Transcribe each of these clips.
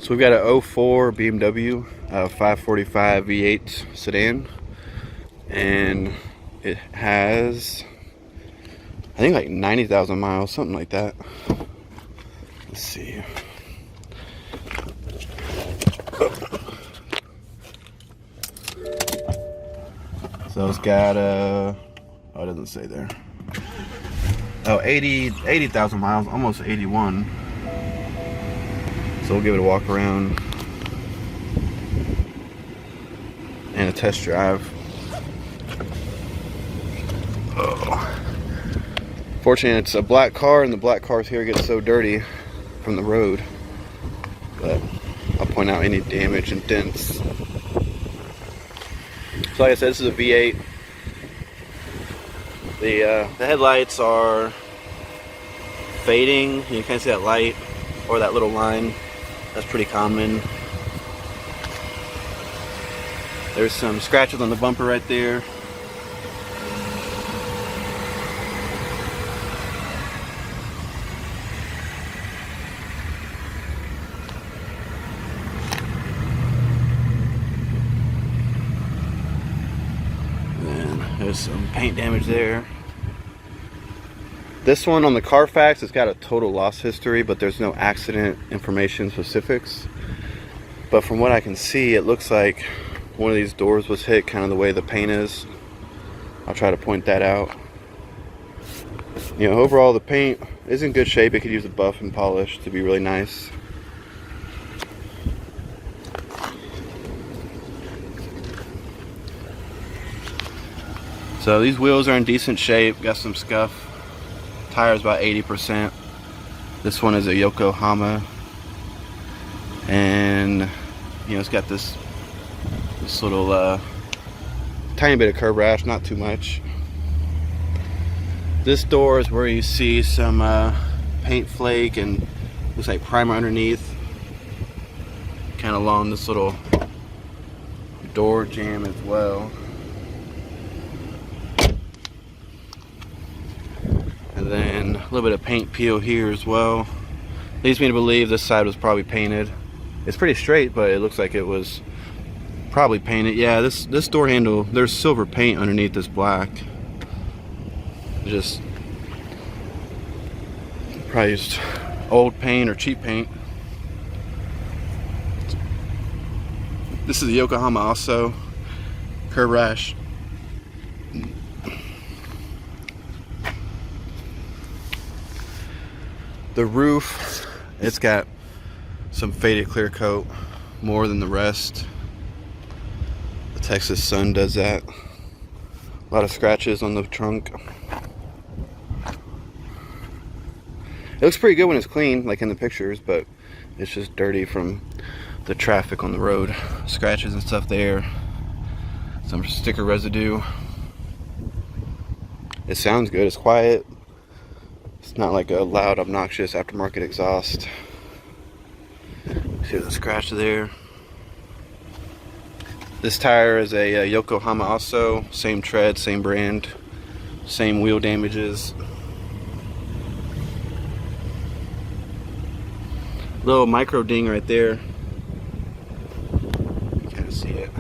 So we've got an '04 BMW 545 V8 sedan, and it has, I think, like 90,000 miles, something like that. Let's see. So it's got oh, it doesn't say there. Oh, 80,000 miles, almost 81. So we'll give it a walk around and a test drive. Oh. Fortunately, it's a black car, and the black cars here get so dirty from the road. But I'll point out any damage and dents. So like I said, this is a V8. The headlights are fading. You can't see that light or that little line. That's pretty common. There's some scratches on the bumper right there. And there's some paint damage there. This one on the Carfax has got a total loss history, but there's no accident information specifics. But from what I can see, it looks like one of these doors was hit, kind of the way the paint is. I'll try to point that out. You know, overall the paint is in good shape. It could use a buff and polish to be really nice. So these wheels are in decent shape, got some scuff. Tires about 80%. This one is a Yokohama, and you know, it's got this little tiny bit of curb rash, not too much. This door is where you see some paint flake and looks like primer underneath, kind of along this little door jamb as well. And then a little bit of paint peel here as well. Leads me to believe this side was probably painted. It's pretty straight, but it looks like it was probably painted. Yeah, this door handle, there's silver paint underneath this black. Just probably just old paint or cheap paint. This is the Yokohama also. Curb rash. The roof, it's got some faded clear coat, more than the rest. The Texas sun does that. A lot of scratches on the trunk. It looks pretty good when it's clean, like in the pictures, but it's just dirty from the traffic on the road. Scratches and stuff there. Some sticker residue. It sounds good, it's quiet. It's not like a loud, obnoxious aftermarket exhaust. See the scratch there. This tire is a Yokohama also. Same tread, same brand, same wheel damages. Little micro ding right there. You can kind of see it.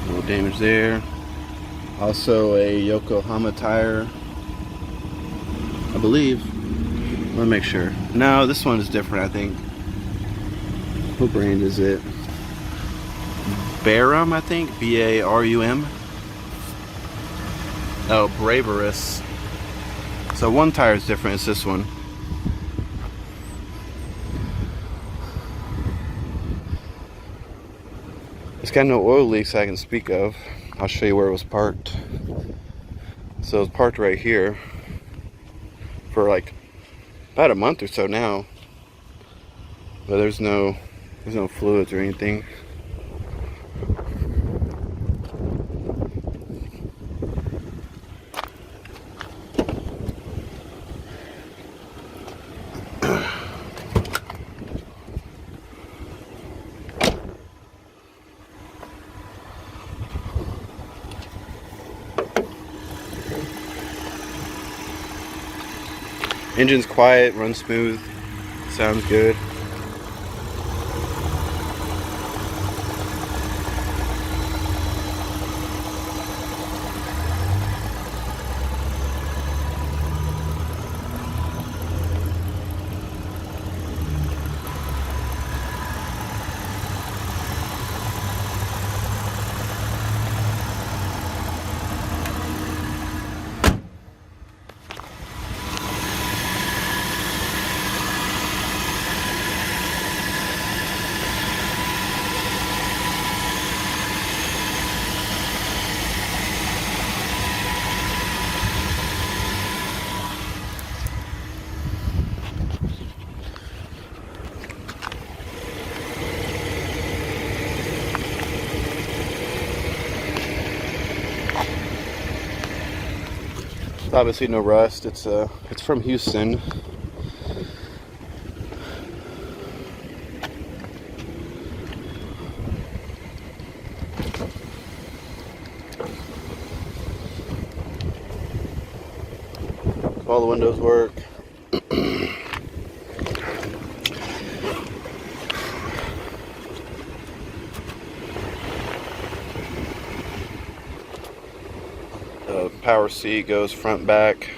Little damage there. Also a Yokohama tire, I believe. Let me make sure. No, this one is different, I think. What brand is it? Barum, I think. B-A-R-U-M. Oh, Braverus. So one tire is different. It's this one. It's got no oil leaks I can speak of. I'll show you where it was parked. So it's parked right here for like about a month or so now. But there's no fluids or anything. Engine's quiet, runs smooth, sounds good. Obviously no rust. It's from Houston. All the windows work. The power seat goes front back.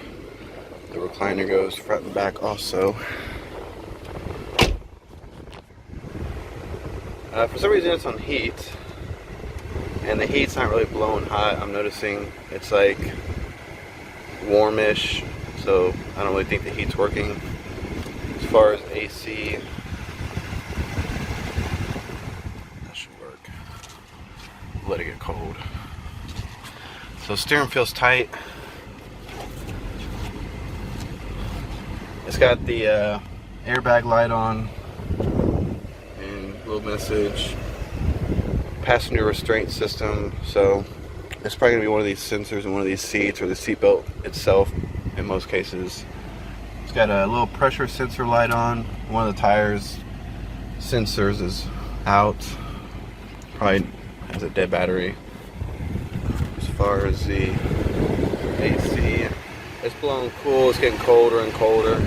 The recliner goes front and back also. For some reason it's on heat, and the heat's not really blowing hot. I'm noticing it's like warmish, so I don't really think the heat's working. As far as AC, that should work. Let it get cold. So steering feels tight. It's got the airbag light on, and little message, passenger restraint system. So it's probably gonna be one of these sensors in one of these seats, or the seatbelt itself in most cases. It's got a little pressure sensor light on. One of the tires sensors is out. Probably has a dead battery. As far as the AC, it's blowing cool. It's getting colder and colder.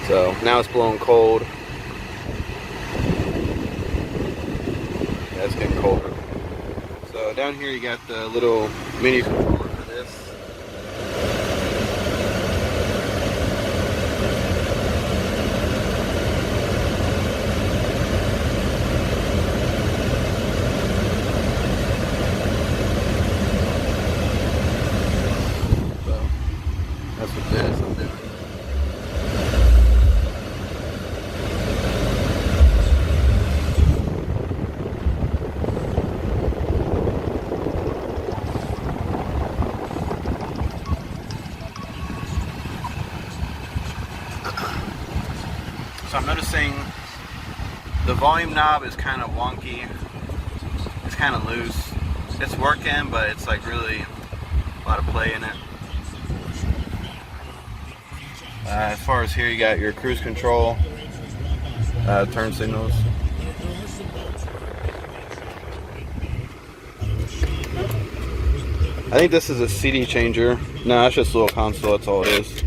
So now it's blowing cold. Yeah, it's getting colder. So down here you got the little menu controller for this. So that's what this I'm doing. So I'm noticing the volume knob is kind of wonky. It's kind of loose. It's working, but it's like really a lot of play in it. As far as here, you got your cruise control, turn signals. I think this is a CD changer. No, it's just a little console, that's all it is.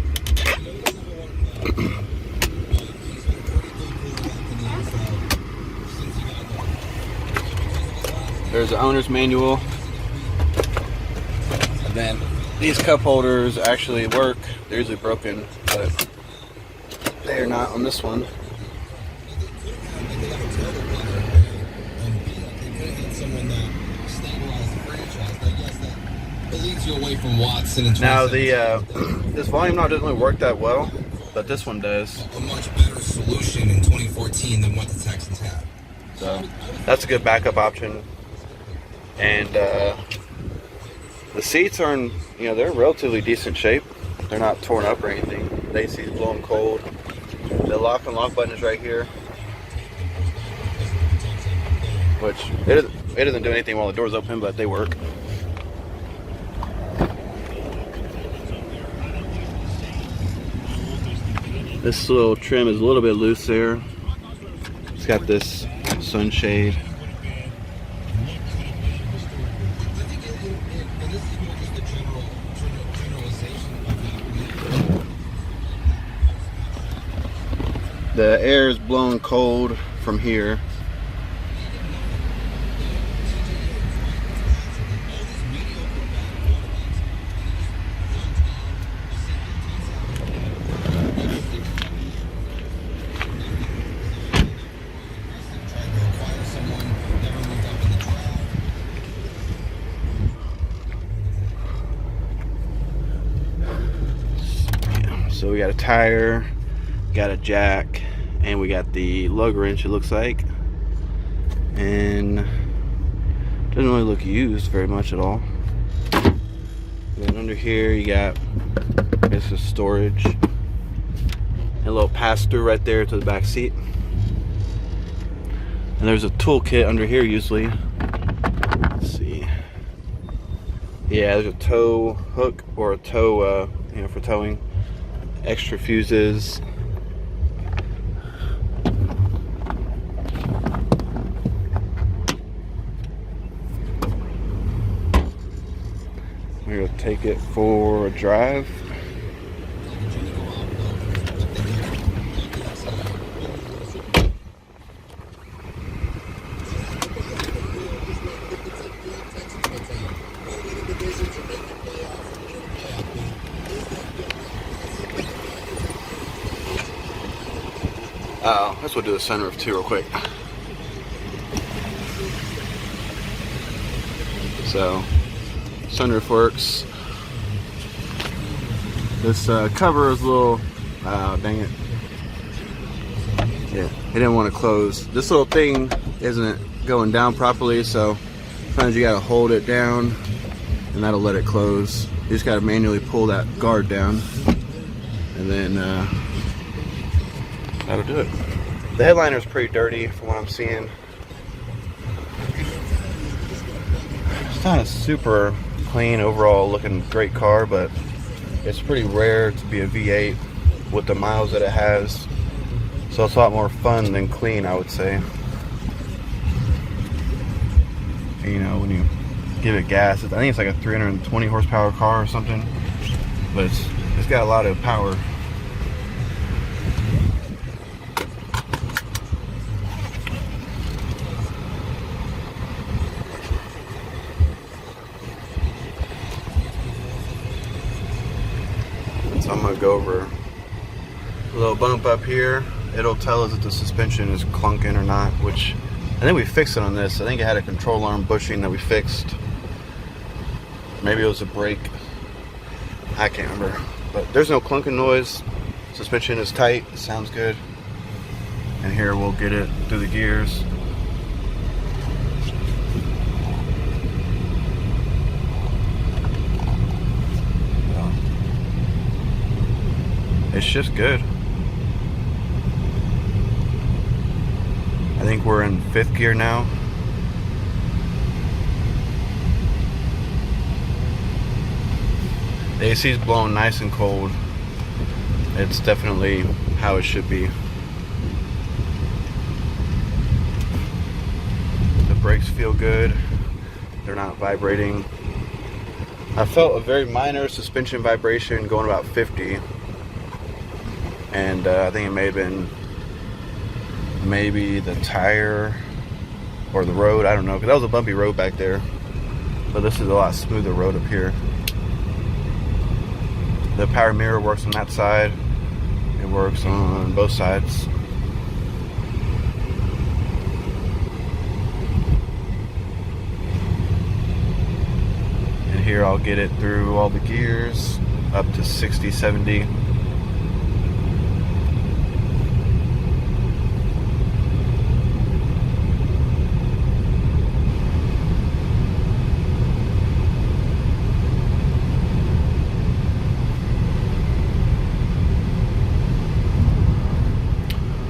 There's the owner's manual. And then these cup holders actually work. They're usually broken, but they're not on this one. Now this volume knob doesn't really work that well, but this one does. A much better solution in 2014 than what the Texans have. So that's a good backup option. And the seats are in, they're in relatively decent shape. They're not torn up or anything. The AC is blowing cold. The lock and lock button is right here, which it doesn't do anything while the door's open, but they work. This little trim is a little bit loose there. It's got this sunshade. the air is blowing cold from here. So we got a tire, got a jack, and we got the lug wrench, it looks like. And doesn't really look used very much at all. And then under here you got, this is storage. And a little pass-through right there to the back seat. And there's a toolkit under here usually. Let's see. Yeah, there's a tow hook or a tow, for towing. Extra fuses. We're gonna take it for a drive. Let's do the sunroof too real quick. So, sunroof works. This cover is a little, dang it. Yeah, it didn't want to close. This little thing isn't going down properly, so sometimes you gotta hold it down and that'll let it close. You just gotta manually pull that guard down and then that'll do it. The headliner is pretty dirty from what I'm seeing. It's not a super clean overall looking great car, but it's pretty rare to be a V8 with the miles that it has. So it's a lot more fun than clean, I would say. You know, when you give it gas, I think it's like a 320 horsepower car or something, but it's got a lot of power. So I'm gonna go over a little bump up here. It'll tell us if the suspension is clunking or not, which I think we fixed it on this. I think it had a control arm bushing that we fixed. Maybe it was a brake. I can't remember. But there's no clunking noise. Suspension is tight. It sounds good. And here we'll get it through the gears. It's just good. I think we're in 5th gear now. The AC is blowing nice and cold. It's definitely how it should be. The brakes feel good. They're not vibrating. I felt a very minor suspension vibration going about 50. And I think it may have been maybe the tire or the road, I don't know, because that was a bumpy road back there, but this is a lot smoother road up here. The power mirror works on that side, it works on both sides. And here I'll get it through all the gears up to 60, 70.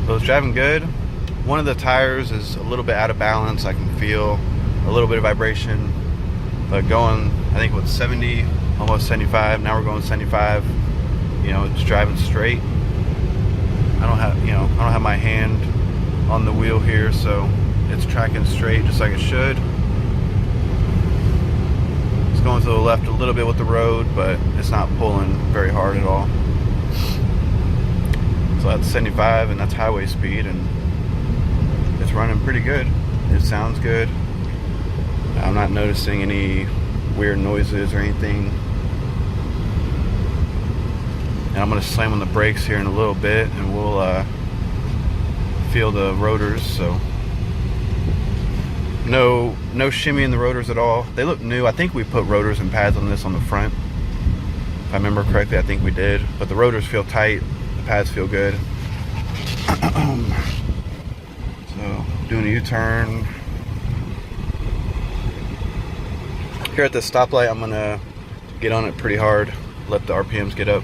So it's driving good. One of the tires is a little bit out of balance. I can feel a little bit of vibration, but going, I think with 70, almost 75. Now we're going 75. You know, it's driving straight. I don't have my hand on the wheel here, so it's tracking straight just like it should. It's going to the left a little bit with the road, but it's not pulling very hard at all. So that's 75, and that's highway speed, and it's running pretty good. It sounds good. I'm not noticing any weird noises or anything. And I'm going to slam on the brakes here in a little bit, and we'll feel the rotors. So no shimmy in the rotors at all. They look new. I think we put rotors and pads on this on the front. If I remember correctly, I think we did. But the rotors feel tight. The pads feel good. So doing a U-turn. Here at the stoplight, I'm gonna get on it pretty hard, let the RPMs get up.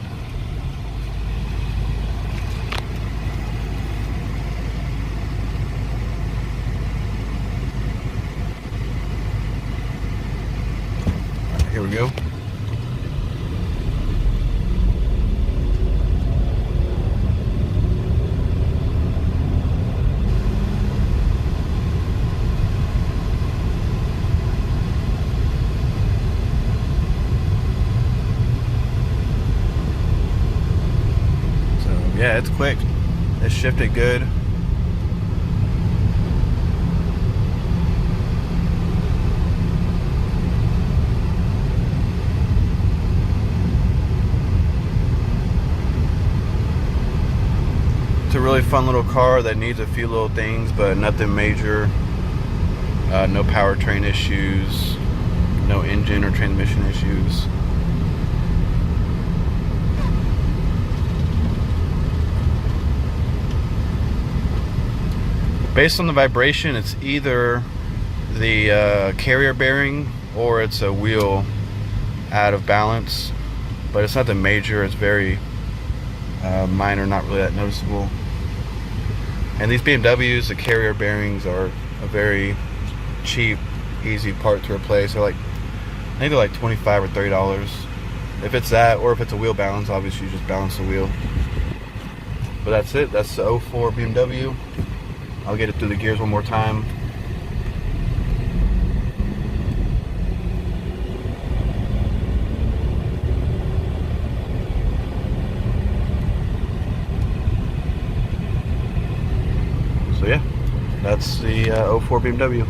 Alright, here we go. Yeah, it's quick. It shifted good. It's a really fun little car that needs a few little things, but nothing major. No powertrain issues, no engine or transmission issues. Based on the vibration, it's either the carrier bearing or it's a wheel out of balance, but it's nothing major. It's very minor, not really that noticeable. And these BMWs, the carrier bearings are a very cheap, easy part to replace. They're like, I think they're like $25 or $30. If it's that, or if it's a wheel balance, obviously you just balance the wheel. But that's it. That's the 04 BMW. I'll get it through the gears one more time. So yeah, that's the 04 BMW.